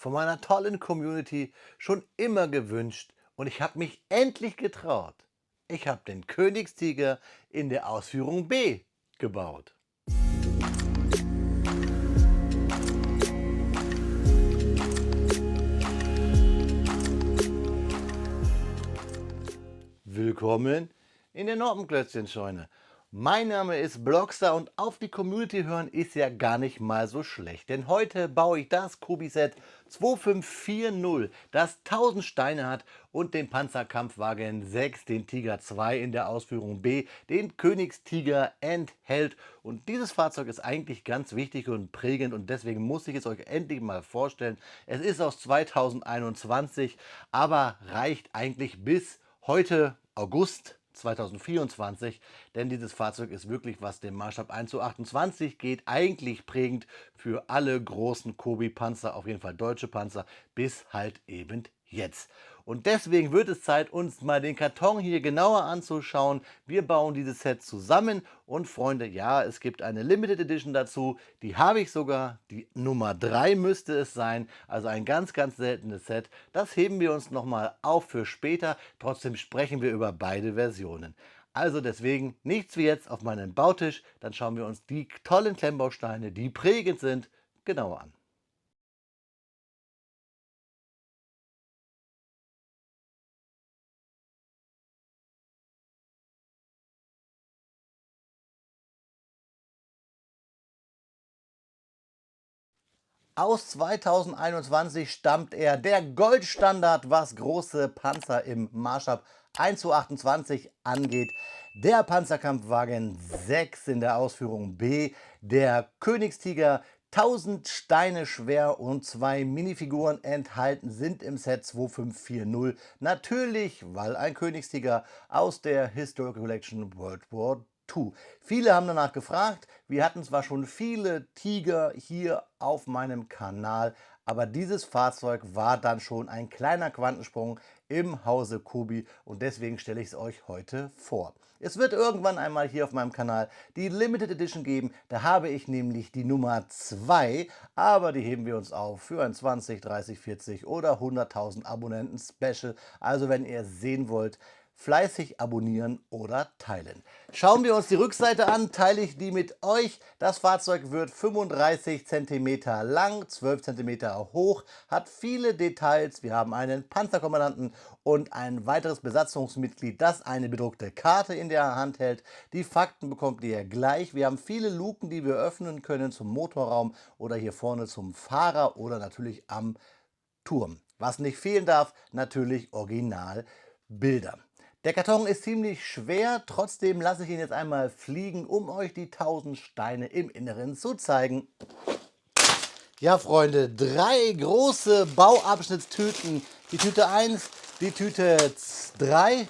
von meiner tollen Community schon immer gewünscht und ich habe mich endlich getraut. Ich habe den Königstiger in der Ausführung B gebaut. Willkommen in der Nordenklötzchenscheune. Mein Name ist Blockstar und auf die Community hören ist ja gar nicht mal so schlecht. Denn heute baue ich das Kubi-Set 2540, das 1000 Steine hat und den Panzerkampfwagen 6, den Tiger 2 in der Ausführung B, den Königstiger enthält. Und dieses Fahrzeug ist eigentlich ganz wichtig und prägend und deswegen muss ich es euch endlich mal vorstellen. Es ist aus 2021, aber reicht eigentlich bis heute August 2024, denn dieses Fahrzeug ist wirklich, was den Maßstab 1:28 geht, eigentlich prägend für alle großen Kobi-Panzer, auf jeden Fall deutsche Panzer, bis halt eben jetzt. Und deswegen wird es Zeit, uns mal den Karton hier genauer anzuschauen. Wir bauen dieses Set zusammen und Freunde, ja, es gibt eine Limited Edition dazu. Die habe ich sogar, die Nummer 3 müsste es sein, also ein ganz, ganz seltenes Set. Das heben wir uns nochmal auf für später. Trotzdem sprechen wir über beide Versionen. Also deswegen nichts wie jetzt auf meinen Bautisch, dann schauen wir uns die tollen Klemmbausteine, die prägend sind, genauer an. Aus 2021 stammt er, der Goldstandard, was große Panzer im Maßstab 1:28 angeht. Der Panzerkampfwagen 6 in der Ausführung B, der Königstiger, 1000 Steine schwer und zwei Minifiguren enthalten sind im Set 2540. Natürlich, weil ein Königstiger aus der Historical Collection World War II. Viele haben danach gefragt. Wir hatten zwar schon viele Tiger hier auf meinem Kanal, aber dieses Fahrzeug war dann schon ein kleiner Quantensprung im Hause Kobi und deswegen stelle ich es euch heute vor. Es wird irgendwann einmal hier auf meinem Kanal die Limited Edition geben. Da habe ich nämlich die Nummer 2, aber die heben wir uns auf für ein 20, 30, 40 oder 100.000 Abonnenten Special. Also wenn ihr sehen wollt, fleißig abonnieren oder teilen. Schauen wir uns die Rückseite an, teile ich die mit euch. Das Fahrzeug wird 35 cm lang, 12 cm hoch, hat viele Details. Wir haben einen Panzerkommandanten und ein weiteres Besatzungsmitglied, das eine bedruckte Karte in der Hand hält. Die Fakten bekommt ihr gleich. Wir haben viele Luken, die wir öffnen können zum Motorraum oder hier vorne zum Fahrer oder natürlich am Turm. Was nicht fehlen darf, natürlich Originalbilder. Der Karton ist ziemlich schwer, trotzdem lasse ich ihn jetzt einmal fliegen, um euch die 1000 Steine im Inneren zu zeigen. Ja, Freunde, drei große Bauabschnittstüten. Die Tüte 1, die Tüte 3,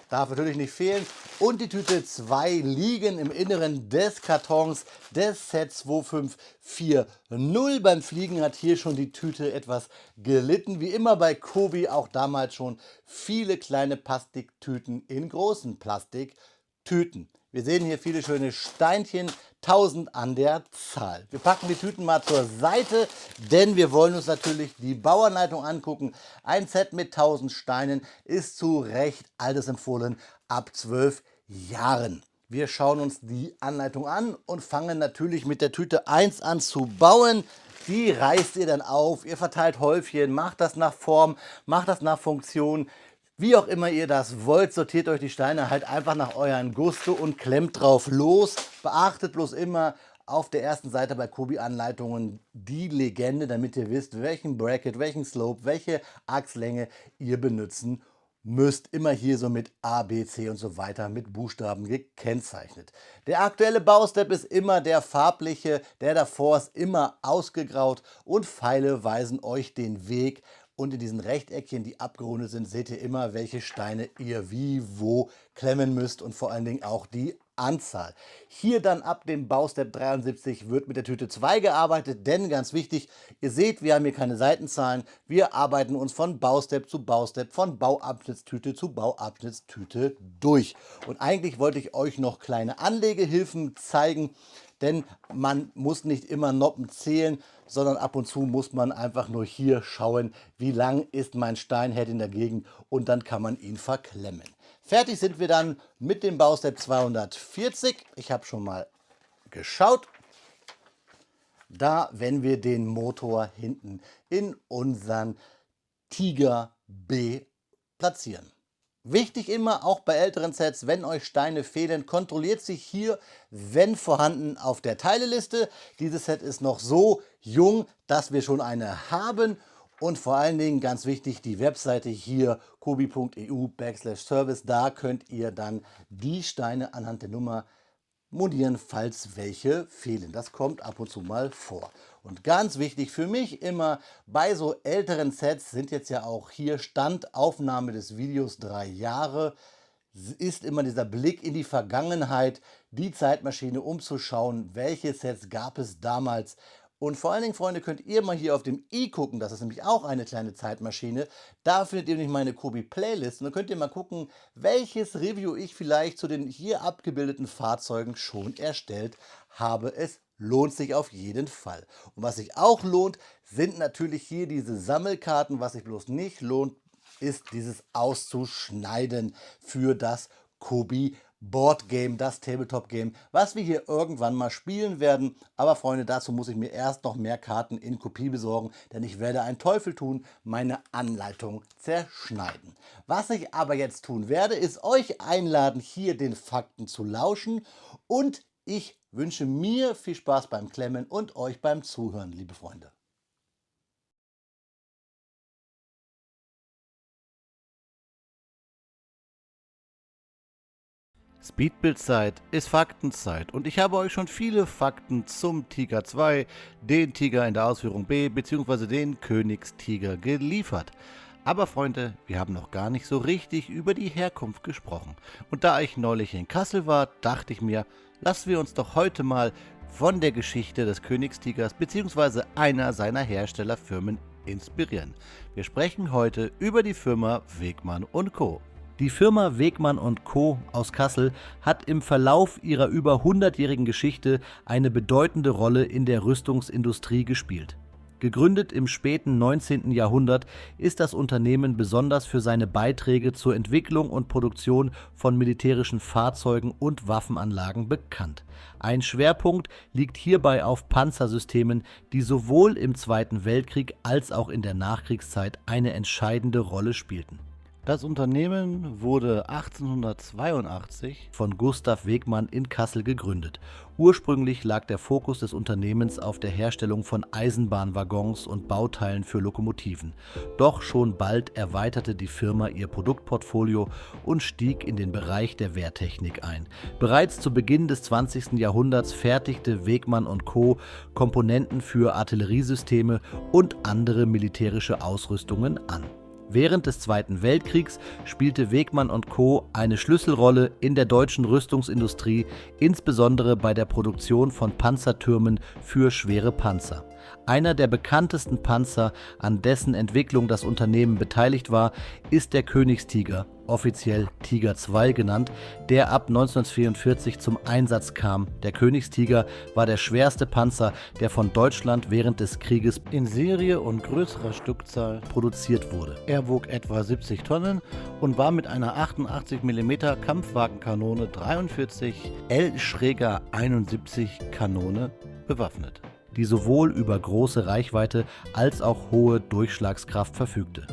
darf natürlich nicht fehlen. Und die Tüte 2 liegen im Inneren des Kartons des Set 2540. Beim Fliegen hat hier schon die Tüte etwas gelitten. Wie immer bei Kobi auch damals schon viele kleine Plastiktüten in großen Plastiktüten. Wir sehen hier viele schöne Steinchen, 1000 an der Zahl. Wir packen die Tüten mal zur Seite, denn wir wollen uns natürlich die Bauanleitung angucken. Ein Set mit 1000 Steinen ist zu Recht altersempfohlen ab 12 Jahren. Wir schauen uns die Anleitung an und fangen natürlich mit der Tüte 1 an zu bauen. Die reißt ihr dann auf, ihr verteilt Häufchen, macht das nach Form, macht das nach Funktion. Wie auch immer ihr das wollt, sortiert euch die Steine halt einfach nach euren Gusto und klemmt drauf los. Beachtet bloß immer auf der ersten Seite bei Kobi-Anleitungen die Legende, damit ihr wisst, welchen Bracket, welchen Slope, welche Achslänge ihr benutzen müsst. Immer hier so mit A, B, C und so weiter mit Buchstaben gekennzeichnet. Der aktuelle Baustep ist immer der farbliche, der davor ist immer ausgegraut und Pfeile weisen euch den Weg. Und in diesen Rechteckchen, die abgerundet sind, seht ihr immer, welche Steine ihr wie wo klemmen müsst und vor allen Dingen auch die Anzahl. Hier dann ab dem Baustep 73 wird mit der Tüte 2 gearbeitet, denn ganz wichtig, ihr seht, wir haben hier keine Seitenzahlen, wir arbeiten uns von Baustep zu Baustep, von Bauabschnittstüte zu Bauabschnittstüte durch. Und eigentlich wollte ich euch noch kleine Anlegehilfen zeigen. denn man muss nicht immer Noppen zählen, sondern ab und zu muss man einfach nur hier schauen, wie lang ist mein Steinherd in der Gegend und dann kann man ihn verklemmen. Fertig sind wir dann mit dem Baustep 240. Ich habe schon mal geschaut. Da, wenn wir den Motor hinten in unseren Tiger B platzieren. Wichtig immer, auch bei älteren Sets, wenn euch Steine fehlen, kontrolliert sich hier, wenn vorhanden, auf der Teileliste. Dieses Set ist noch so jung, dass wir schon eine haben. Und vor allen Dingen, ganz wichtig, die Webseite hier, kobi.eu/service, da könnt ihr dann die Steine anhand der Nummer monieren, falls welche fehlen. Das kommt ab und zu mal vor. Und ganz wichtig für mich immer, bei so älteren Sets sind jetzt ja auch hier Standaufnahme des Videos 3 Jahre, ist immer dieser Blick in die Vergangenheit, die Zeitmaschine, um zu schauen, welche Sets gab es damals. Und vor allen Dingen, Freunde, könnt ihr mal hier auf dem i gucken, das ist nämlich auch eine kleine Zeitmaschine. Da findet ihr nämlich meine Kobi-Playlist und dann könnt ihr mal gucken, welches Review ich vielleicht zu den hier abgebildeten Fahrzeugen schon erstellt habe. Es lohnt sich auf jeden Fall. Und was sich auch lohnt, sind natürlich hier diese Sammelkarten. Was sich bloß nicht lohnt, ist dieses Auszuschneiden für das Kobi Board Game, das Tabletop Game, was wir hier irgendwann mal spielen werden. Aber Freunde, dazu muss ich mir erst noch mehr Karten in Kopie besorgen, denn ich werde einen Teufel tun, meine Anleitung zerschneiden. Was ich aber jetzt tun werde, ist euch einladen, hier den Fakten zu lauschen, und ich wünsche mir viel Spaß beim Klemmen und euch beim Zuhören, liebe Freunde. Speedbildzeit ist Faktenzeit und ich habe euch schon viele Fakten zum Tiger 2, den Tiger in der Ausführung B bzw. den Königstiger geliefert. Aber Freunde, wir haben noch gar nicht so richtig über die Herkunft gesprochen. Und da ich neulich in Kassel war, dachte ich mir, lassen wir uns doch heute mal von der Geschichte des Königstigers bzw. einer seiner Herstellerfirmen inspirieren. Wir sprechen heute über die Firma Wegmann & Co. Die Firma Wegmann & Co. aus Kassel hat im Verlauf ihrer über 100-jährigen Geschichte eine bedeutende Rolle in der Rüstungsindustrie gespielt. Gegründet im späten 19. Jahrhundert ist das Unternehmen besonders für seine Beiträge zur Entwicklung und Produktion von militärischen Fahrzeugen und Waffenanlagen bekannt. Ein Schwerpunkt liegt hierbei auf Panzersystemen, die sowohl im Zweiten Weltkrieg als auch in der Nachkriegszeit eine entscheidende Rolle spielten. Das Unternehmen wurde 1882 von Gustav Wegmann in Kassel gegründet. Ursprünglich lag der Fokus des Unternehmens auf der Herstellung von Eisenbahnwaggons und Bauteilen für Lokomotiven. Doch schon bald erweiterte die Firma ihr Produktportfolio und stieg in den Bereich der Wehrtechnik ein. Bereits zu Beginn des 20. Jahrhunderts fertigte Wegmann & Co. Komponenten für Artilleriesysteme und andere militärische Ausrüstungen an. Während des Zweiten Weltkriegs spielte Wegmann & Co. eine Schlüsselrolle in der deutschen Rüstungsindustrie, insbesondere bei der Produktion von Panzertürmen für schwere Panzer. Einer der bekanntesten Panzer, an dessen Entwicklung das Unternehmen beteiligt war, ist der Königstiger, offiziell Tiger II genannt, der ab 1944 zum Einsatz kam. Der Königstiger war der schwerste Panzer, der von Deutschland während des Krieges in Serie und größerer Stückzahl produziert wurde. Er wog etwa 70 Tonnen und war mit einer 88 mm Kampfwagenkanone 43 L /71 Kanone bewaffnet, die sowohl über große Reichweite als auch hohe Durchschlagskraft verfügte.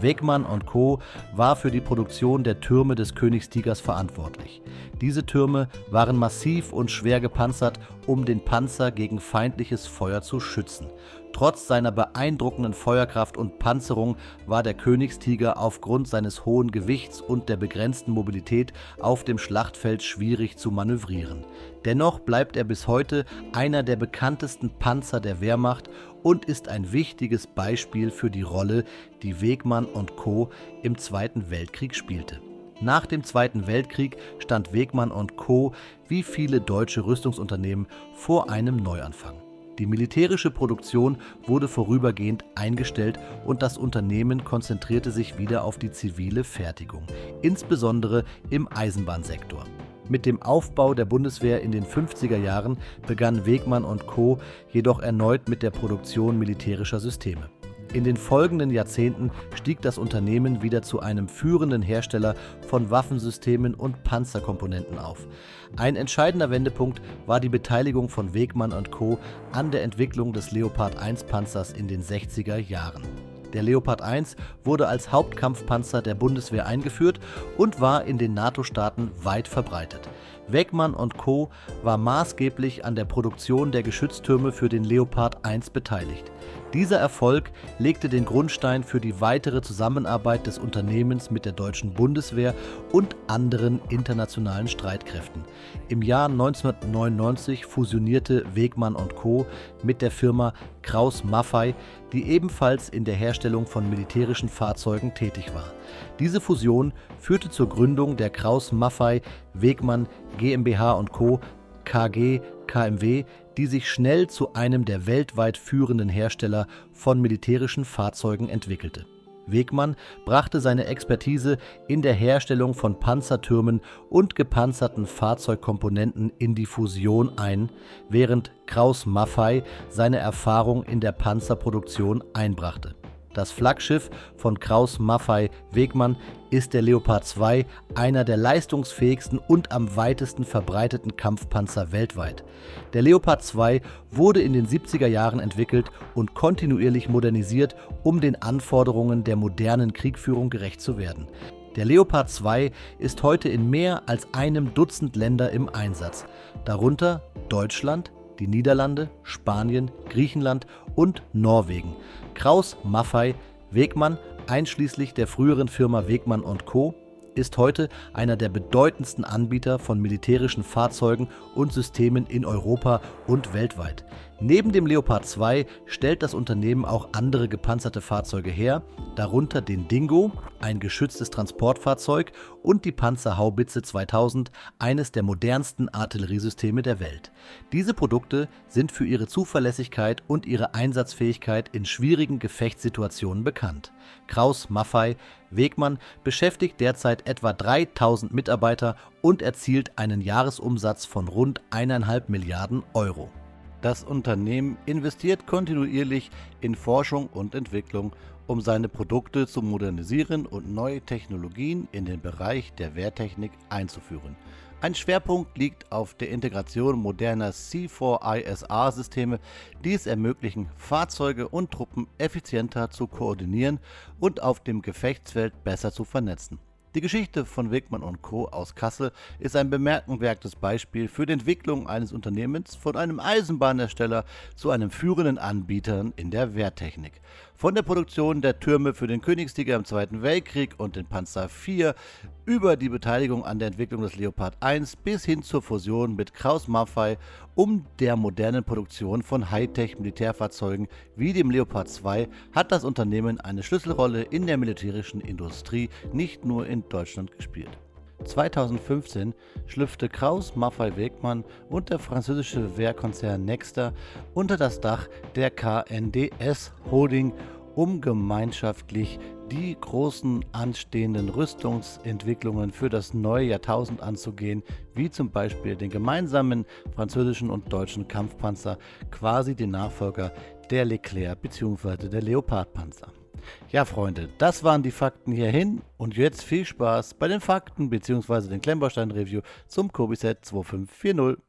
Wegmann & Co. war für die Produktion der Türme des Königstigers verantwortlich. Diese Türme waren massiv und schwer gepanzert, um den Panzer gegen feindliches Feuer zu schützen. Trotz seiner beeindruckenden Feuerkraft und Panzerung war der Königstiger aufgrund seines hohen Gewichts und der begrenzten Mobilität auf dem Schlachtfeld schwierig zu manövrieren. Dennoch bleibt er bis heute einer der bekanntesten Panzer der Wehrmacht und ist ein wichtiges Beispiel für die Rolle, die Wegmann & Co. im Zweiten Weltkrieg spielte. Nach dem Zweiten Weltkrieg stand Wegmann & Co. wie viele deutsche Rüstungsunternehmen vor einem Neuanfang. Die militärische Produktion wurde vorübergehend eingestellt und das Unternehmen konzentrierte sich wieder auf die zivile Fertigung, insbesondere im Eisenbahnsektor. Mit dem Aufbau der Bundeswehr in den 50er Jahren begann Wegmann und Co. jedoch erneut mit der Produktion militärischer Systeme. In den folgenden Jahrzehnten stieg das Unternehmen wieder zu einem führenden Hersteller von Waffensystemen und Panzerkomponenten auf. Ein entscheidender Wendepunkt war die Beteiligung von Wegmann und Co. an der Entwicklung des Leopard 1 Panzers in den 60er Jahren. Der Leopard 1 wurde als Hauptkampfpanzer der Bundeswehr eingeführt und war in den NATO-Staaten weit verbreitet. Wegmann und Co. war maßgeblich an der Produktion der Geschütztürme für den Leopard 1 beteiligt. Dieser Erfolg legte den Grundstein für die weitere Zusammenarbeit des Unternehmens mit der deutschen Bundeswehr und anderen internationalen Streitkräften. Im Jahr 1999 fusionierte Wegmann und Co. mit der Firma Krauss-Maffei, die ebenfalls in der Herstellung von militärischen Fahrzeugen tätig war. Diese Fusion führte zur Gründung der Krauss-Maffei Wegmann GmbH & Co. KG KMW, die sich schnell zu einem der weltweit führenden Hersteller von militärischen Fahrzeugen entwickelte. Wegmann brachte seine Expertise in der Herstellung von Panzertürmen und gepanzerten Fahrzeugkomponenten in die Fusion ein, während Krauss-Maffei seine Erfahrung in der Panzerproduktion einbrachte. Das Flaggschiff von Krauss-Maffei Wegmann ist der Leopard 2, einer der leistungsfähigsten und am weitesten verbreiteten Kampfpanzer weltweit. Der Leopard 2 wurde in den 70er Jahren entwickelt und kontinuierlich modernisiert, um den Anforderungen der modernen Kriegführung gerecht zu werden. Der Leopard 2 ist heute in mehr als einem Dutzend Länder im Einsatz, darunter Deutschland, die Niederlande, Spanien, Griechenland und Norwegen. Krauss-Maffei Wegmann, einschließlich der früheren Firma Wegmann und Co., ist heute einer der bedeutendsten Anbieter von militärischen Fahrzeugen und Systemen in Europa und weltweit. Neben dem Leopard 2 stellt das Unternehmen auch andere gepanzerte Fahrzeuge her, darunter den Dingo, ein geschütztes Transportfahrzeug, und die Panzerhaubitze 2000, eines der modernsten Artilleriesysteme der Welt. Diese Produkte sind für ihre Zuverlässigkeit und ihre Einsatzfähigkeit in schwierigen Gefechtssituationen bekannt. Krauss-Maffei Wegmann beschäftigt derzeit etwa 3000 Mitarbeiter und erzielt einen Jahresumsatz von rund 1,5 Milliarden Euro. Das Unternehmen investiert kontinuierlich in Forschung und Entwicklung, um seine Produkte zu modernisieren und neue Technologien in den Bereich der Wehrtechnik einzuführen. Ein Schwerpunkt liegt auf der Integration moderner C4ISR-Systeme, die es ermöglichen, Fahrzeuge und Truppen effizienter zu koordinieren und auf dem Gefechtsfeld besser zu vernetzen. Die Geschichte von Wegmann und Co. aus Kassel ist ein bemerkenswertes Beispiel für die Entwicklung eines Unternehmens von einem Eisenbahnhersteller zu einem führenden Anbieter in der Wehrtechnik. Von der Produktion der Türme für den Königstiger im Zweiten Weltkrieg und den Panzer IV über die Beteiligung an der Entwicklung des Leopard 1 bis hin zur Fusion mit Krauss-Maffei um der modernen Produktion von Hightech-Militärfahrzeugen wie dem Leopard 2 hat das Unternehmen eine Schlüsselrolle in der militärischen Industrie nicht nur in Deutschland gespielt. 2015 schlüpfte Krauss-Maffei Wegmann und der französische Wehrkonzern Nexter unter das Dach der KNDS Holding, um gemeinschaftlich die großen anstehenden Rüstungsentwicklungen für das neue Jahrtausend anzugehen, wie zum Beispiel den gemeinsamen französischen und deutschen Kampfpanzer, quasi den Nachfolger der Leclerc bzw. der Leopardpanzer. Ja, Freunde, das waren die Fakten hierhin und jetzt viel Spaß bei den Fakten bzw. den Klemmbaustein-Review zum Kobiset 2540.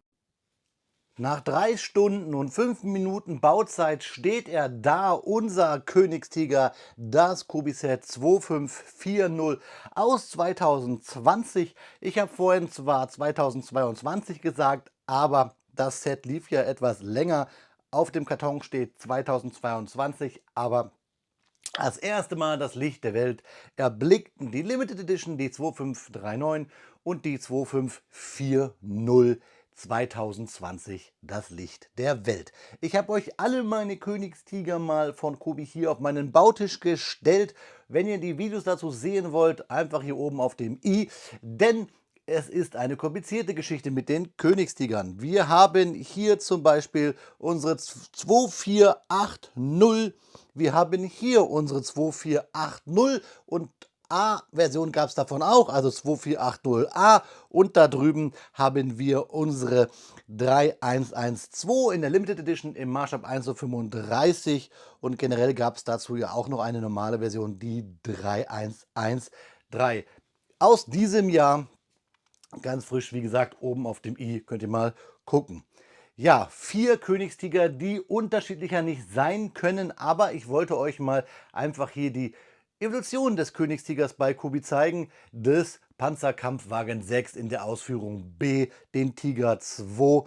Nach 3 Stunden und 5 Minuten Bauzeit steht er da, unser Königstiger, das Kobiset 2540 aus 2020. Ich habe vorhin zwar 2022 gesagt, aber das Set lief ja etwas länger. Auf dem Karton steht 2022, aber das erste Mal das Licht der Welt erblickten die Limited Edition, die 2539 und die 2540 2020 das Licht der Welt. Ich habe euch alle meine Königstiger mal von Kobi hier auf meinen Bautisch gestellt. Wenn ihr die Videos dazu sehen wollt, einfach hier oben auf dem i, denn es ist eine komplizierte Geschichte mit den Königstigern. Wir haben hier zum Beispiel unsere 2480, wir haben hier unsere 2480 und A-Version gab es davon auch, also 2480A. Und da drüben haben wir unsere 3112 in der Limited Edition im Maßstab 1:35. Und generell gab es dazu ja auch noch eine normale Version, die 3113. Aus diesem Jahr, ganz frisch, wie gesagt, oben auf dem i könnt ihr mal gucken. Ja, 4 Königstiger, die unterschiedlicher nicht sein können, aber ich wollte euch mal einfach hier die Evolution des Königstigers bei Kobi zeigen, des Panzerkampfwagen 6 in der Ausführung B, den Tiger 2,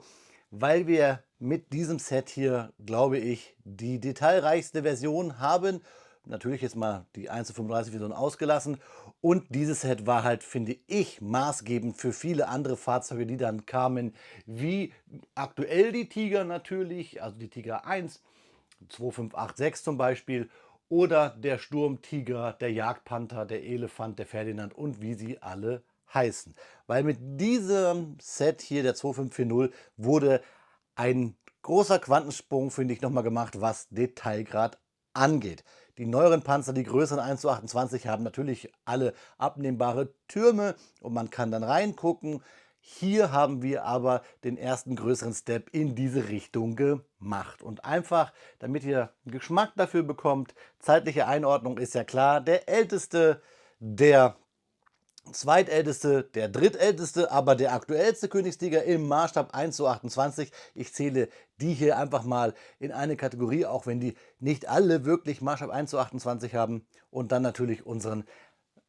weil wir mit diesem Set hier, glaube ich, die detailreichste Version haben. Natürlich jetzt mal die 1:35 Version ausgelassen. Und dieses Set war halt, finde ich, maßgebend für viele andere Fahrzeuge, die dann kamen, wie aktuell die Tiger natürlich, also die Tiger 1, 2586 zum Beispiel, oder der Sturmtiger, der Jagdpanther, der Elefant, der Ferdinand und wie sie alle heißen. Weil mit diesem Set hier, der 2540, wurde ein großer Quantensprung, finde ich, nochmal gemacht, was Detailgrad angeht. Die neueren Panzer, die größeren 1:28, haben natürlich alle abnehmbare Türme und man kann dann reingucken. Hier haben wir aber den ersten größeren Step in diese Richtung gemacht. Und einfach, damit ihr einen Geschmack dafür bekommt, zeitliche Einordnung ist ja klar, der älteste, der zweitälteste, der drittälteste, aber der aktuellste Königstiger im Maßstab 1:28. Ich zähle die hier einfach mal in eine Kategorie, auch wenn die nicht alle wirklich Maßstab 1:28 haben. Und dann natürlich unseren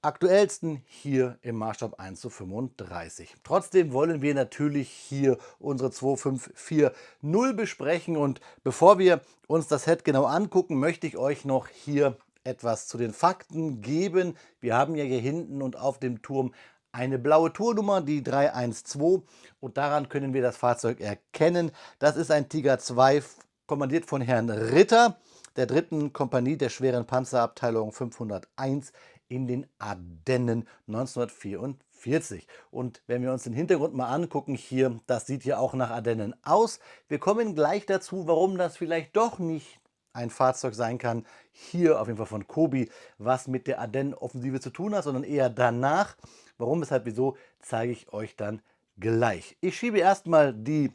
aktuellsten hier im Maßstab 1:35. Trotzdem wollen wir natürlich hier unsere 2540 besprechen. Und bevor wir uns das Set genau angucken, möchte ich euch noch hier etwas zu den Fakten geben. Wir haben ja hier hinten und auf dem Turm eine blaue Tournummer, die 312, und daran können wir das Fahrzeug erkennen. Das ist ein Tiger 2, kommandiert von Herrn Ritter, der 3. Kompanie der schweren Panzerabteilung 501 in den Ardennen 1944. Und wenn wir uns den Hintergrund mal angucken hier, das sieht ja auch nach Ardennen aus. Wir kommen gleich dazu, warum das vielleicht doch nicht ein Fahrzeug sein kann, hier auf jeden Fall von Kobi, was mit der Ardennen-Offensive zu tun hat, sondern eher danach. Warum, weshalb, wieso, zeige ich euch dann gleich. Ich schiebe erstmal die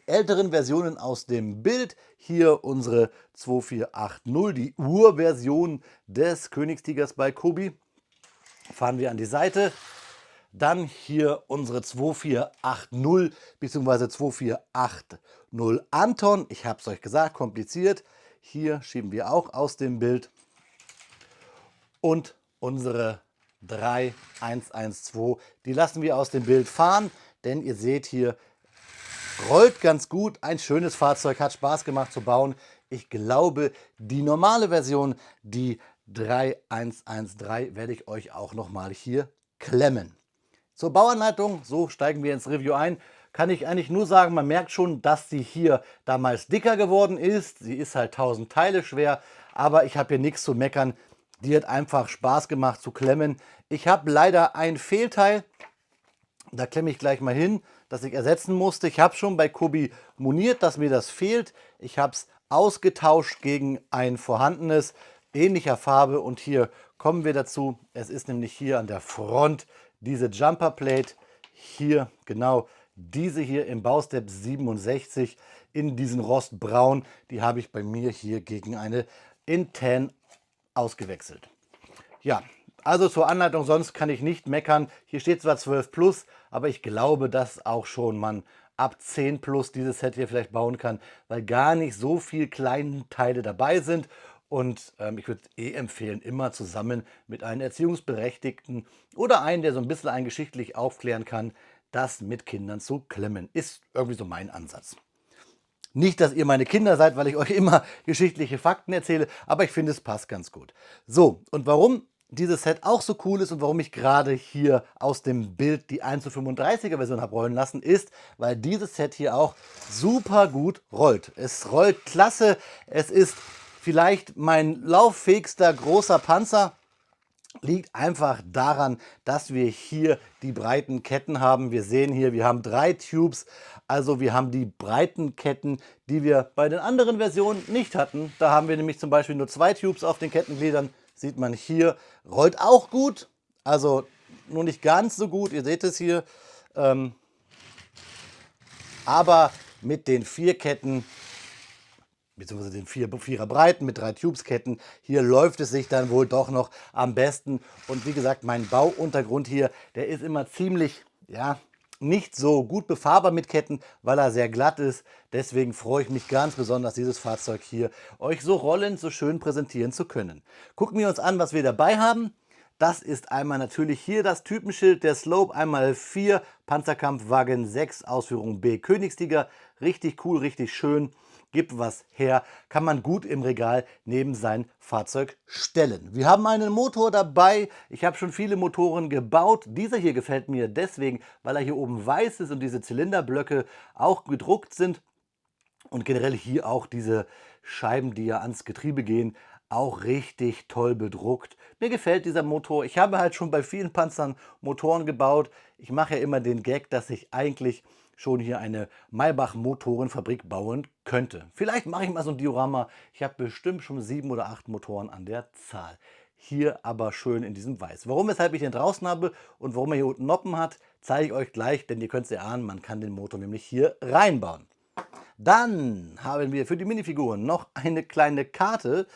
älteren Versionen aus dem Bild. Hier unsere 2480, die Urversion des Königstigers bei Kobi. Fahren wir an die Seite. Dann hier unsere 2480 bzw. 2480 Anton. Ich habe es euch gesagt, kompliziert. Hier schieben wir auch aus dem Bild. Und unsere 3112, die lassen wir aus dem Bild fahren, denn ihr seht hier, rollt ganz gut, ein schönes Fahrzeug, hat Spaß gemacht zu bauen. Ich glaube, die normale Version, die 3113, werde ich euch auch nochmal hier klemmen. Zur Bauanleitung, so steigen wir ins Review ein, kann ich eigentlich nur sagen, man merkt schon, dass sie hier damals dicker geworden ist. Sie ist halt 1000 Teile schwer, aber ich habe hier nichts zu meckern. Die hat einfach Spaß gemacht zu klemmen. Ich habe leider ein Fehlteil, da klemme ich gleich mal hin, das ich ersetzen musste. Ich habe schon bei Kobi moniert, dass mir das fehlt. Ich habe es ausgetauscht gegen ein vorhandenes, ähnlicher Farbe. Und hier kommen wir dazu. Es ist nämlich hier an der Front diese Jumper Plate. Hier genau diese hier im Baustep 67 in diesen Rostbraun. Die habe ich bei mir hier gegen eine in Tan ausgewechselt. Ja, also zur Anleitung, sonst kann ich nicht meckern. Hier steht zwar 12 plus, aber ich glaube, dass auch schon man ab 10 plus dieses Set hier vielleicht bauen kann, weil gar nicht so viele kleine Teile dabei sind. Und ich würde empfehlen, immer zusammen mit einem Erziehungsberechtigten oder einen, der so ein bisschen einen geschichtlich aufklären kann, das mit Kindern zu klemmen. Ist irgendwie so mein Ansatz. Nicht, dass ihr meine Kinder seid, weil ich euch immer geschichtliche Fakten erzähle, aber ich finde, es passt ganz gut. So, und warum dieses Set auch so cool ist und warum ich gerade hier aus dem Bild die 1:35er Version habe rollen lassen, ist, weil dieses Set hier auch super gut rollt. Es rollt klasse, es ist vielleicht mein lauffähigster großer Panzer. Liegt einfach daran, dass wir hier die breiten Ketten haben. Wir sehen hier, wir haben 3 Tubes, also wir haben die breiten Ketten, die wir bei den anderen Versionen nicht hatten. Da haben wir nämlich zum Beispiel nur 2 Tubes auf den Kettengliedern. sieht man hier, rollt auch gut, also nur nicht ganz so gut, ihr seht es hier, ähm, aber mit den 4 Ketten, beziehungsweise den 4er Breiten mit 3 Tubesketten, hier läuft es sich dann wohl doch noch am besten. Und wie gesagt, mein Bauuntergrund hier, der ist immer ziemlich, ja, nicht so gut befahrbar mit Ketten, weil er sehr glatt ist. Deswegen freue ich mich ganz besonders, dieses Fahrzeug hier euch so rollend, so schön präsentieren zu können. Gucken wir uns an, was wir dabei haben. Das ist einmal natürlich hier das Typenschild der Slope, einmal 4 Panzerkampfwagen 6 Ausführung B Königstiger. Richtig cool, richtig schön, gibt was her, kann man gut im Regal neben sein Fahrzeug stellen. Wir haben einen Motor dabei, ich habe schon viele Motoren gebaut. Dieser hier gefällt mir deswegen, weil er hier oben weiß ist und diese Zylinderblöcke auch gedruckt sind. Und generell hier auch diese Scheiben, die ja ans Getriebe gehen, auch richtig toll bedruckt. Mir gefällt dieser Motor. Ich habe halt schon bei vielen Panzern Motoren gebaut. Ich mache ja immer den Gag, dass ich eigentlich schon hier eine Maybach-Motorenfabrik bauen könnte. Vielleicht mache ich mal so ein Diorama. Ich habe bestimmt schon 7 oder 8 Motoren an der Zahl. Hier aber schön in diesem Weiß. Warum, weshalb ich den draußen habe und warum er hier unten Noppen hat, zeige ich euch gleich, denn ihr könnt es erahnen, man kann den Motor nämlich hier reinbauen. Dann haben wir für die Minifiguren noch eine kleine Karte,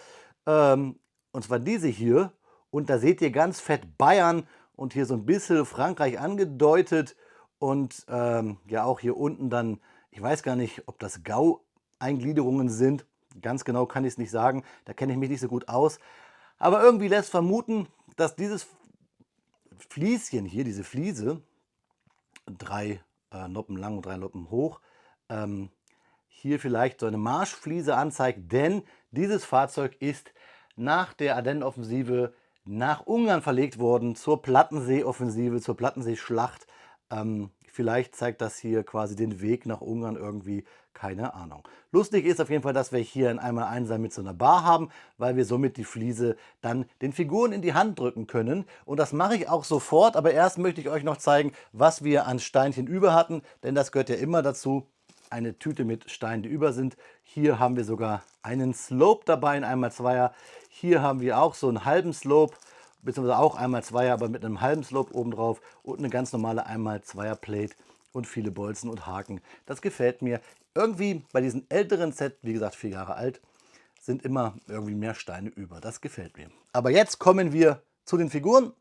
und zwar diese hier. Und da seht ihr ganz fett Bayern und hier so ein bisschen Frankreich angedeutet. Und ja, auch hier unten dann, ich weiß gar nicht, ob das Gau-Eingliederungen sind. Ganz genau kann ich es nicht sagen, da kenne ich mich nicht so gut aus. Aber irgendwie lässt vermuten, dass dieses Flieschen hier, diese Fliese, 3 Noppen lang und 3 Noppen hoch, hier vielleicht so eine Marschfliese anzeigt, denn dieses Fahrzeug ist nach der Ardennenoffensive nach Ungarn verlegt worden, zur Plattensee-Offensive, zur Plattensee-Schlacht. Vielleicht zeigt das hier quasi den Weg nach Ungarn irgendwie, keine Ahnung. Lustig ist auf jeden Fall, dass wir hier ein 1x1 mit so einer Bar haben, weil wir somit die Fliese dann den Figuren in die Hand drücken können. Und das mache ich auch sofort, aber erst möchte ich euch noch zeigen, was wir an Steinchen über hatten, denn das gehört ja immer dazu. Eine Tüte mit Steinen, die über sind. Hier haben wir sogar einen Slope dabei, ein 1x2er. Hier haben wir auch so einen halben Slope, beziehungsweise auch 1x2er, aber mit einem halben Slope obendrauf und eine ganz normale 1x2er Plate und viele Bolzen und Haken. Das gefällt mir. Irgendwie bei diesen älteren Set, wie gesagt 4 Jahre alt, sind immer irgendwie mehr Steine über. Das gefällt mir. Aber jetzt kommen wir zu den Figuren.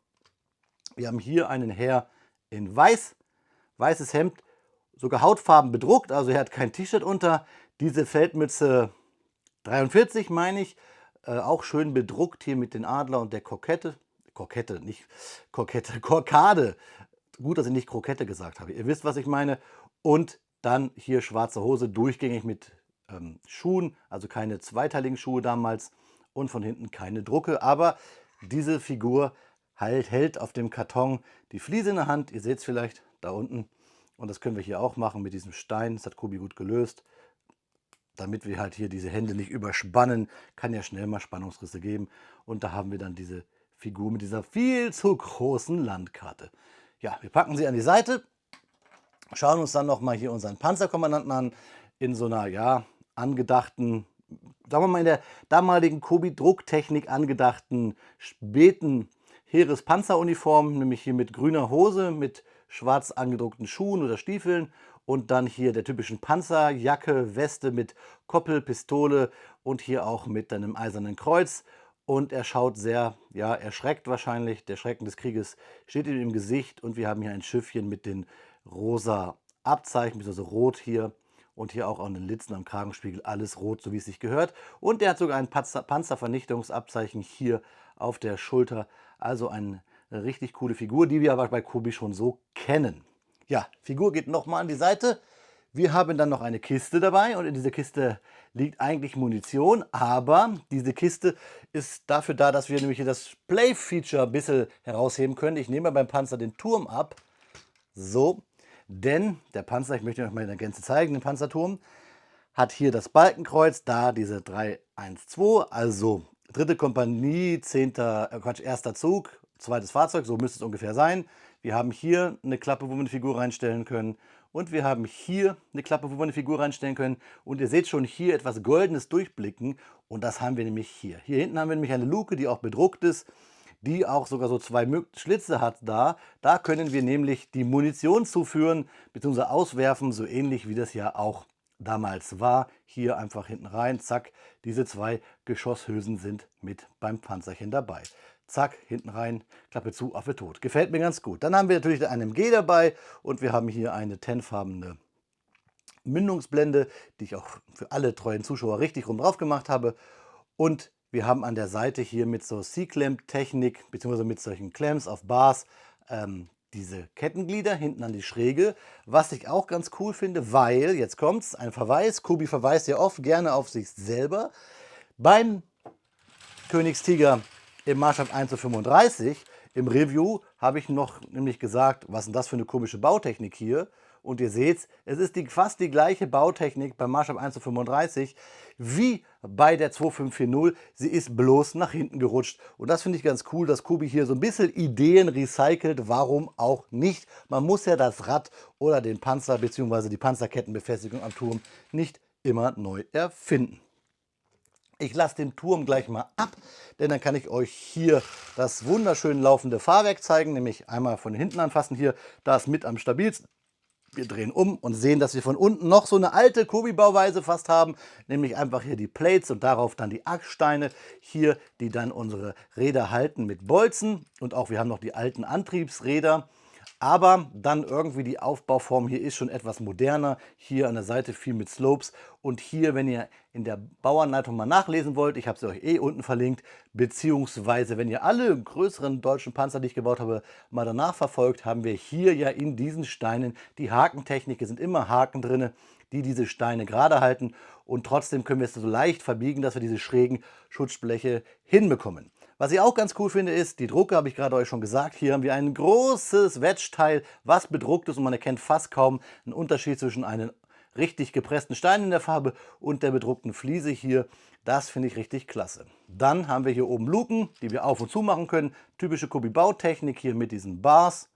Wir haben hier einen Herr in weiß, weißes Hemd, sogar Hautfarben bedruckt, also er hat kein T-Shirt unter. Diese Feldmütze 43, meine ich, auch schön bedruckt hier mit den Adler und der Kokette. Kokette, nicht Kokette, Korkade. Gut, dass ich nicht Krokette gesagt habe. Ihr wisst, was ich meine. Und dann hier schwarze Hose, durchgängig mit Schuhen, also keine zweiteiligen Schuhe damals und von hinten keine Drucke. Aber diese Figur hält auf dem Karton die Fliese in der Hand. Ihr seht es vielleicht da unten. Und das können wir hier auch machen mit diesem Stein. Das hat Kubi gut gelöst. Damit wir halt hier diese Hände nicht überspannen, kann ja schnell mal Spannungsrisse geben. Und da haben wir dann diese Figur mit dieser viel zu großen Landkarte. Ja, wir packen sie an die Seite, schauen uns dann nochmal hier unseren Panzerkommandanten an, in so einer, ja, angedachten, sagen wir mal in der damaligen Kobi-Drucktechnik angedachten späten Heerespanzeruniform, nämlich hier mit grüner Hose, mit schwarz angedruckten Schuhen oder Stiefeln und dann hier der typischen Panzerjacke, Weste mit Koppel, Pistole und hier auch mit einem eisernen Kreuz. Und er schaut sehr, ja, erschreckt wahrscheinlich. Der Schrecken des Krieges steht ihm im Gesicht und wir haben hier ein Schiffchen mit den rosa Abzeichen, also rot hier und hier auch an den Litzen am Kragenspiegel, alles rot, so wie es sich gehört. Und er hat sogar ein Panzervernichtungsabzeichen hier auf der Schulter, also eine richtig coole Figur, die wir aber bei Kobi schon so kennen. Ja, Figur geht nochmal an die Seite. Wir haben dann noch eine Kiste dabei und in dieser Kiste liegt eigentlich Munition, aber diese Kiste ist dafür da, dass wir nämlich hier das Play-Feature ein bisschen herausheben können. Ich nehme beim Panzer den Turm ab, so, denn der Panzer, ich möchte euch mal in der Gänze zeigen, den Panzerturm, hat hier das Balkenkreuz, da diese 312, also 3. Kompanie, 10. Quatsch, 1. Zug, 2. Fahrzeug, so müsste es ungefähr sein. Wir haben hier eine Klappe, wo wir eine Figur reinstellen können. Und wir haben hier eine Klappe, wo wir eine Figur reinstellen können. Und ihr seht schon hier etwas Goldenes durchblicken. Und das haben wir nämlich hier. Hier hinten haben wir nämlich eine Luke, die auch bedruckt ist, die auch sogar so 2 Schlitze hat da. Da können wir nämlich die Munition zuführen bzw. auswerfen, so ähnlich wie das ja auch damals war. Hier einfach hinten rein, zack, diese 2 Geschosshülsen sind mit beim Panzerchen dabei. Zack, hinten rein, Klappe zu, Affe tot. Gefällt mir ganz gut. Dann haben wir natürlich eine MG dabei und wir haben hier eine tennfarbene Mündungsblende, die ich auch für alle treuen Zuschauer richtig rum drauf gemacht habe. Und wir haben an der Seite hier mit so C-Clamp-Technik, beziehungsweise mit solchen Clamps auf Bars, diese Kettenglieder hinten an die Schräge, was ich auch ganz cool finde, weil, jetzt kommt's, ein Verweis, Kubi verweist ja oft gerne auf sich selber. Beim Königstiger im Maßstab 1:35 im Review habe ich noch nämlich gesagt, was ist denn das für eine komische Bautechnik hier? Und ihr seht, es ist fast die gleiche Bautechnik beim Maßstab 1:35 wie bei der 2540. Sie ist bloß nach hinten gerutscht. Und das finde ich ganz cool, dass Kubi hier so ein bisschen Ideen recycelt. Warum auch nicht? Man muss ja das Rad oder den Panzer bzw. die Panzerkettenbefestigung am Turm nicht immer neu erfinden. Ich lasse den Turm gleich mal ab, denn dann kann ich euch hier das wunderschön laufende Fahrwerk zeigen, nämlich einmal von hinten anfassen hier, da ist mit am stabilsten. Wir drehen um und sehen, dass wir von unten noch so eine alte Kubi-Bauweise fast haben, nämlich einfach hier die Plates und darauf dann die Achssteine, hier, die dann unsere Räder halten mit Bolzen und auch wir haben noch die alten Antriebsräder. Aber dann irgendwie die Aufbauform hier ist schon etwas moderner. Hier an der Seite viel mit Slopes. Und hier, wenn ihr in der Bauanleitung mal nachlesen wollt, ich habe sie euch unten verlinkt, beziehungsweise wenn ihr alle größeren deutschen Panzer, die ich gebaut habe, mal danach verfolgt, haben wir hier ja in diesen Steinen die Hakentechnik. Es sind immer Haken drin, die diese Steine gerade halten. Und trotzdem können wir es so leicht verbiegen, dass wir diese schrägen Schutzbleche hinbekommen. Was ich auch ganz cool finde, ist, die Drucke, habe ich gerade euch schon gesagt, hier haben wir ein großes Wedge-Teil, was bedruckt ist und man erkennt fast kaum einen Unterschied zwischen einem richtig gepressten Stein in der Farbe und der bedruckten Fliese hier. Das finde ich richtig klasse. Dann haben wir hier oben Luken, die wir auf und zu machen können. Typische Kubi-Bautechnik hier mit diesen Bars.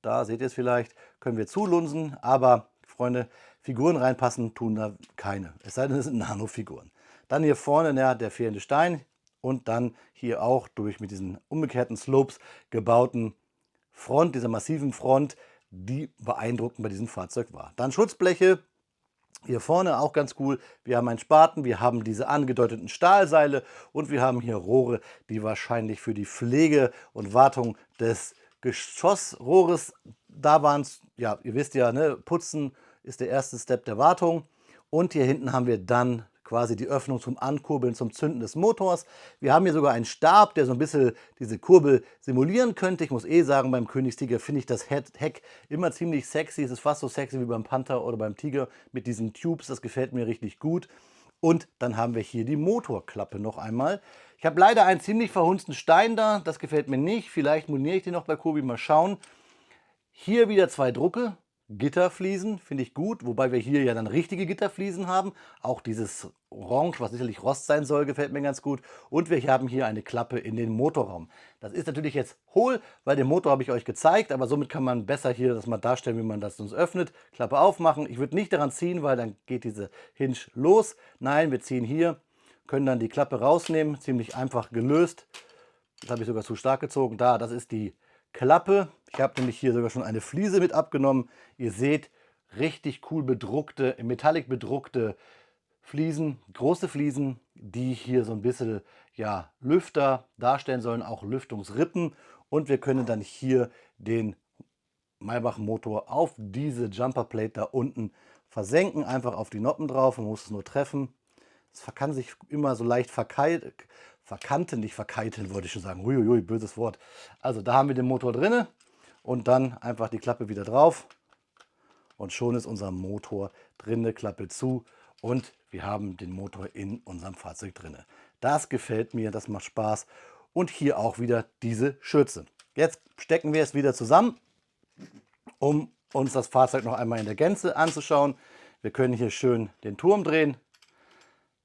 Da seht ihr es vielleicht, können wir zulunsen, aber Freunde, Figuren reinpassen tun da keine. Es sei denn, es sind Nanofiguren. Dann hier vorne ja, der fehlende Stein. Und dann hier auch durch mit diesen umgekehrten Slopes gebauten Front, dieser massiven Front, die beeindruckend bei diesem Fahrzeug war. Dann Schutzbleche, hier vorne auch ganz cool. Wir haben einen Spaten, wir haben diese angedeuteten Stahlseile und wir haben hier Rohre, die wahrscheinlich für die Pflege und Wartung des Geschossrohres da waren. Ja, ihr wisst ja, ne, Putzen ist der erste Step der Wartung. Und hier hinten haben wir dann quasi die Öffnung zum Ankurbeln, zum Zünden des Motors. Wir haben hier sogar einen Stab, der so ein bisschen diese Kurbel simulieren könnte. Ich muss sagen, beim Königstiger finde ich das Heck immer ziemlich sexy. Es ist fast so sexy wie beim Panther oder beim Tiger mit diesen Tubes. Das gefällt mir richtig gut. Und dann haben wir hier die Motorklappe noch einmal. Ich habe leider einen ziemlich verhunzten Stein da. Das gefällt mir nicht. Vielleicht moniere ich den noch bei Kubi. Mal schauen. Hier wieder 2 Drucke. Gitterfliesen finde ich gut, wobei wir hier ja dann richtige Gitterfliesen haben. Auch dieses Orange, was sicherlich Rost sein soll, gefällt mir ganz gut. Und wir haben hier eine Klappe in den Motorraum. Das ist natürlich jetzt hohl, weil den Motor habe ich euch gezeigt, aber somit kann man besser hier das mal darstellen, wie man das uns öffnet. Klappe aufmachen. Ich würde nicht daran ziehen, weil dann geht diese Hinge los. Nein, wir ziehen hier, können dann die Klappe rausnehmen. Ziemlich einfach gelöst. Das habe ich sogar zu stark gezogen. Da, das ist die Klappe. Ich habe nämlich hier sogar schon eine Fliese mit abgenommen. Ihr seht, richtig cool bedruckte, Metallic bedruckte Fliesen, große Fliesen, die hier so ein bisschen ja, Lüfter darstellen sollen, auch Lüftungsrippen. Und wir können dann hier den Maybach-Motor auf diese Jumperplate da unten versenken. Einfach auf die Noppen drauf, man muss es nur treffen. Es kann sich immer so leicht verkanten, nicht verkeiteln, wollte ich schon sagen. Uiuiui, böses Wort. Also da haben wir den Motor drin und dann einfach die Klappe wieder drauf. Und schon ist unser Motor drin, Klappe zu und wir haben den Motor in unserem Fahrzeug drin. Das gefällt mir, das macht Spaß. Und hier auch wieder diese Schürze. Jetzt stecken wir es wieder zusammen, um uns das Fahrzeug noch einmal in der Gänze anzuschauen. Wir können hier schön den Turm drehen.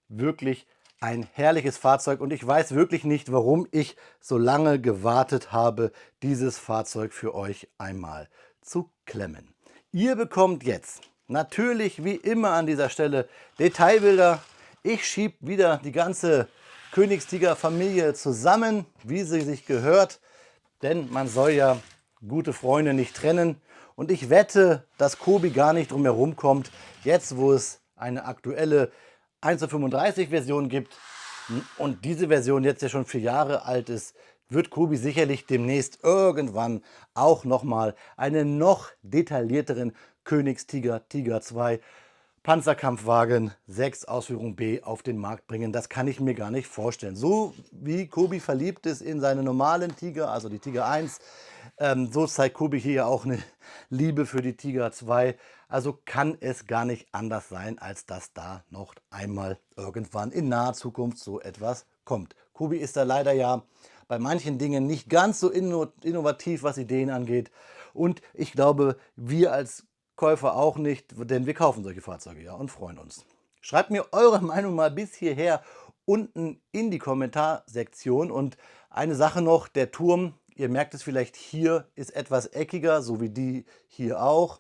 Wirklich ein herrliches Fahrzeug und ich weiß wirklich nicht, warum ich so lange gewartet habe, dieses Fahrzeug für euch einmal zu klemmen. Ihr bekommt jetzt natürlich wie immer an dieser Stelle Detailbilder. Ich schiebe wieder die ganze Königstiger-Familie zusammen, wie sie sich gehört, denn man soll ja gute Freunde nicht trennen. Und ich wette, dass Kobi gar nicht drum herum kommt, jetzt wo es eine aktuelle 1:35 Version gibt und diese Version jetzt ja schon 4 Jahre alt ist, wird Kobi sicherlich demnächst irgendwann auch nochmal einen noch detaillierteren Königstiger Tiger 2 Panzerkampfwagen 6 Ausführung B auf den Markt bringen. Das kann ich mir gar nicht vorstellen. So wie Kobi verliebt ist in seine normalen Tiger, also die Tiger 1, so zeigt Kobi hier ja auch eine Liebe für die Tiger 2. Also kann es gar nicht anders sein, als dass da noch einmal irgendwann in naher Zukunft so etwas kommt. Kobi ist da leider ja bei manchen Dingen nicht ganz so innovativ, was Ideen angeht. Und ich glaube, wir als Käufer auch nicht, denn wir kaufen solche Fahrzeuge ja und freuen uns. Schreibt mir eure Meinung mal bis hierher unten in die Kommentarsektion. Und eine Sache noch, der Turm, ihr merkt es vielleicht, hier ist etwas eckiger, so wie die hier auch.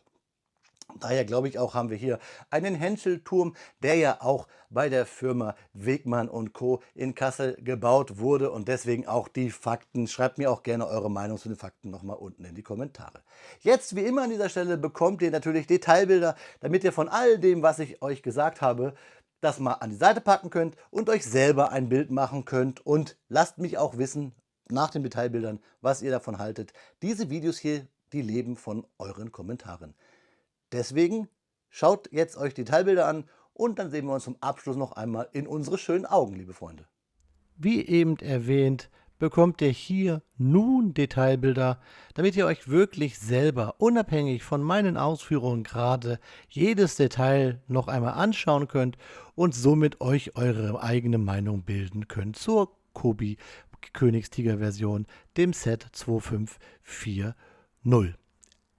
Daher glaube ich auch, haben wir hier einen Henschel-Turm, der ja auch bei der Firma Wegmann und Co. in Kassel gebaut wurde und deswegen auch die Fakten. Schreibt mir auch gerne eure Meinung zu den Fakten nochmal unten in die Kommentare. Jetzt, wie immer an dieser Stelle, bekommt ihr natürlich Detailbilder, damit ihr von all dem, was ich euch gesagt habe, das mal an die Seite packen könnt und euch selber ein Bild machen könnt. Und lasst mich auch wissen, nach den Detailbildern, was ihr davon haltet. Diese Videos hier, die leben von euren Kommentaren. Deswegen schaut jetzt euch die Teilbilder an und dann sehen wir uns zum Abschluss noch einmal in unsere schönen Augen, liebe Freunde. Wie eben erwähnt, bekommt ihr hier nun Detailbilder, damit ihr euch wirklich selber, unabhängig von meinen Ausführungen gerade, jedes Detail noch einmal anschauen könnt und somit euch eure eigene Meinung bilden könnt zur Kobi Königstiger-Version, dem Set 2540.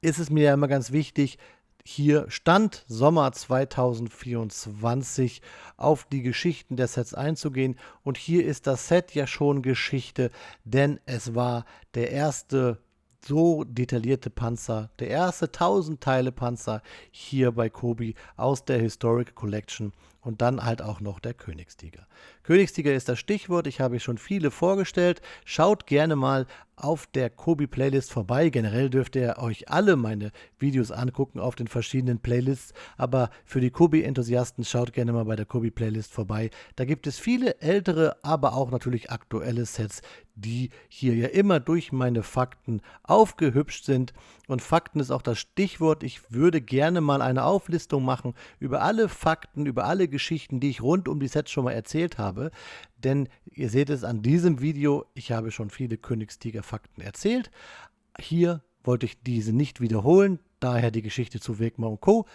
Ist es mir ja immer ganz wichtig, hier Stand Sommer 2024 auf die Geschichten der Sets einzugehen. Und hier ist das Set ja schon Geschichte, denn es war der erste so detaillierte Panzer, der erste 1000 Teile Panzer hier bei Kobi aus der Historic Collection und dann halt auch noch der Königstiger. Königstiger ist das Stichwort, ich habe schon viele vorgestellt. Schaut gerne mal auf der Kobi-Playlist vorbei. Generell dürft ihr euch alle meine Videos angucken auf den verschiedenen Playlists, aber für die Kobi-Enthusiasten schaut gerne mal bei der Kobi-Playlist vorbei. Da gibt es viele ältere, aber auch natürlich aktuelle Sets, die hier ja immer durch meine Fakten aufgehübscht sind. Und Fakten ist auch das Stichwort. Ich würde gerne mal eine Auflistung machen über alle Fakten, über alle Geschichten, die ich rund um die Sets schon mal erzählt habe. Denn ihr seht es an diesem Video, ich habe schon viele Königstiger-Fakten erzählt. Hier wollte ich diese nicht wiederholen, daher die Geschichte zu Wegmann und Co.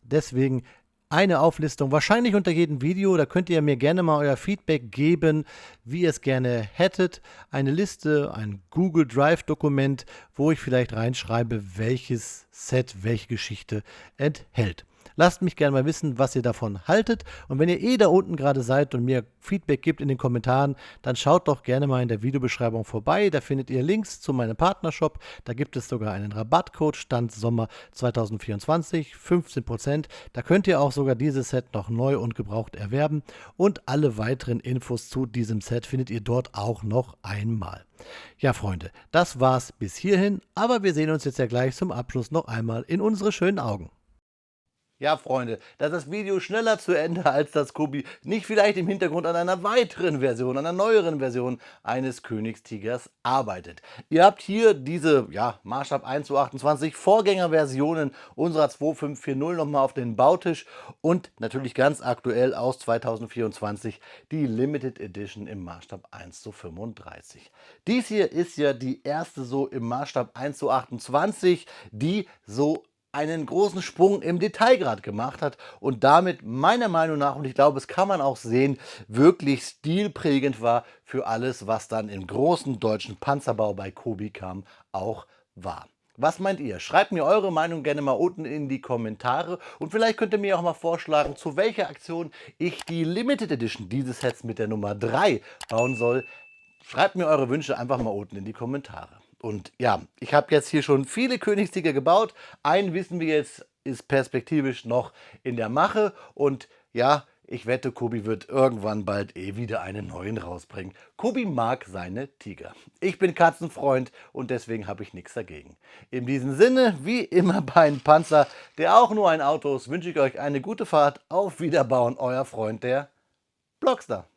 Deswegen eine Auflistung, wahrscheinlich unter jedem Video, da könnt ihr mir gerne mal euer Feedback geben, wie ihr es gerne hättet. Eine Liste, ein Google Drive-Dokument, wo ich vielleicht reinschreibe, welches Set welche Geschichte enthält. Lasst mich gerne mal wissen, was ihr davon haltet. Und wenn ihr da unten gerade seid und mir Feedback gibt in den Kommentaren, dann schaut doch gerne mal in der Videobeschreibung vorbei. Da findet ihr Links zu meinem Partnershop. Da gibt es sogar einen Rabattcode, Stand Sommer 2024, 15%. Da könnt ihr auch sogar dieses Set noch neu und gebraucht erwerben. Und alle weiteren Infos zu diesem Set findet ihr dort auch noch einmal. Ja, Freunde, das war's bis hierhin. Aber wir sehen uns jetzt ja gleich zum Abschluss noch einmal in unsere schönen Augen. Ja, Freunde, da ist das Video schneller zu Ende, als dass Kobi nicht vielleicht im Hintergrund an einer weiteren Version, einer neueren Version eines Königstigers arbeitet. Ihr habt hier diese Maßstab 1:28 Vorgängerversionen unserer 2540 nochmal auf den Bautisch und natürlich ganz aktuell aus 2024 die Limited Edition im Maßstab 1:35. Dies hier ist ja die erste so im Maßstab 1:28, die so einen großen Sprung im Detailgrad gemacht hat und damit meiner Meinung nach, und ich glaube, es kann man auch sehen, wirklich stilprägend war für alles, was dann im großen deutschen Panzerbau bei Kobi kam, auch war. Was meint ihr? Schreibt mir eure Meinung gerne mal unten in die Kommentare und vielleicht könnt ihr mir auch mal vorschlagen, zu welcher Aktion ich die Limited Edition dieses Sets mit der Nummer 3 bauen soll. Schreibt mir eure Wünsche einfach mal unten in die Kommentare. Und ja, ich habe jetzt hier schon viele Königstiger gebaut. Einen wissen wir jetzt, ist perspektivisch noch in der Mache. Und ja, Ich wette, Kobi wird irgendwann bald wieder einen neuen rausbringen. Kobi mag seine Tiger. Ich bin Katzenfreund und deswegen habe ich nichts dagegen. In diesem Sinne, wie immer bei einem Panzer, der auch nur ein Auto ist, wünsche ich euch eine gute Fahrt. Auf Wiederbauen, euer Freund, der Blockstar.